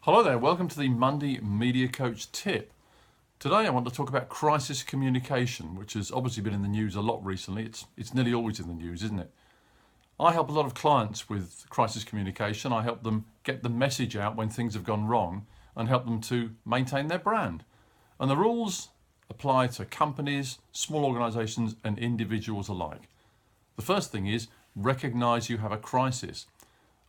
Hello there, welcome to the Monday Media Coach tip. Today I want to talk about crisis communication, which has obviously been in the news a lot recently. It's nearly always in the news, isn't it? I help a lot of clients with crisis communication. I help them get the message out when things have gone wrong and help them to maintain their brand. And the rules apply to companies, small organizations and individuals alike. The first thing is recognize you have a crisis.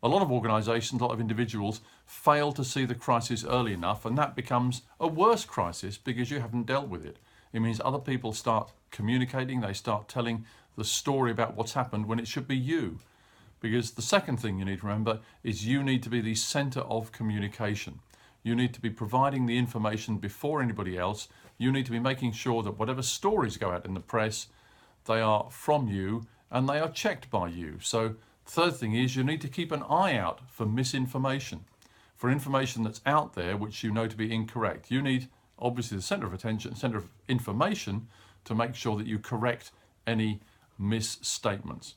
A lot of organisations, a lot of individuals fail to see the crisis early enough, and that becomes a worse crisis because you haven't dealt with it. It means other people start communicating, they start telling the story about what's happened when it should be you. Because the second thing you need to remember is you need to be the centre of communication. You need to be providing the information before anybody else. You need to be making sure that whatever stories go out in the press, they are from you and they are checked by you. So third thing is you need to keep an eye out for misinformation, for information that's out there which you know to be incorrect. You need, obviously, the centre of attention, centre of information to make sure that you correct any misstatements.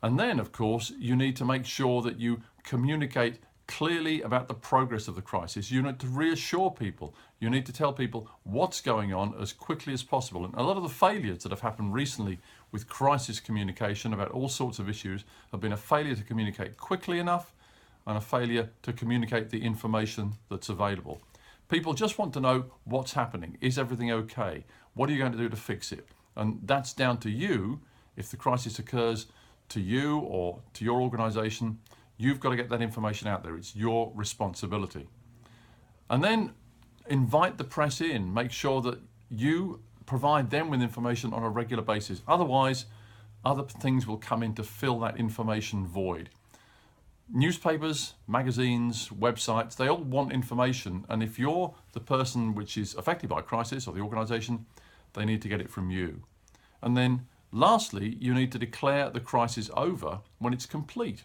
And then, of course, you need to make sure that you communicate clearly about the progress of the crisis. You need to reassure people. You need to tell people what's going on as quickly as possible. And a lot of the failures that have happened recently with crisis communication about all sorts of issues have been a failure to communicate quickly enough and a failure to communicate the information that's available. People just want to know what's happening. Is everything okay? What are you going to do to fix it? And that's down to you. If the crisis occurs to you or to your organization, you've got to get that information out there. It's your responsibility. And then invite the press in. Make sure that you provide them with information on a regular basis. Otherwise, other things will come in to fill that information void. Newspapers, magazines, websites, they all want information. And if you're the person which is affected by a crisis or the organization, they need to get it from you. And then lastly, you need to declare the crisis over when it's complete.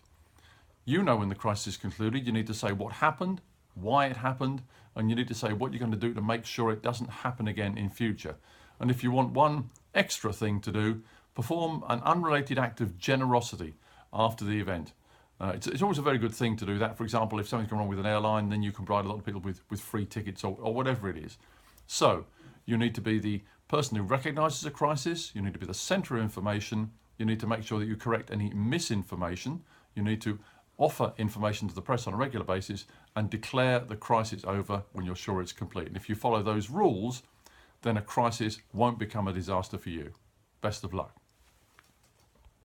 You know when the crisis is concluded. You need to say what happened, why it happened, and you need to say what you're going to do to make sure it doesn't happen again in future. And if you want one extra thing to do, perform an unrelated act of generosity after the event. It's always a very good thing to do that. For example, if something's gone wrong with an airline, then you can provide a lot of people with free tickets or whatever it is. So you need to be the person who recognises a crisis. You need to be the centre of information. You need to make sure that you correct any misinformation. You need to offer information to the press on a regular basis and declare the crisis over when you're sure it's complete. And if you follow those rules, then a crisis won't become a disaster for you. Best of luck.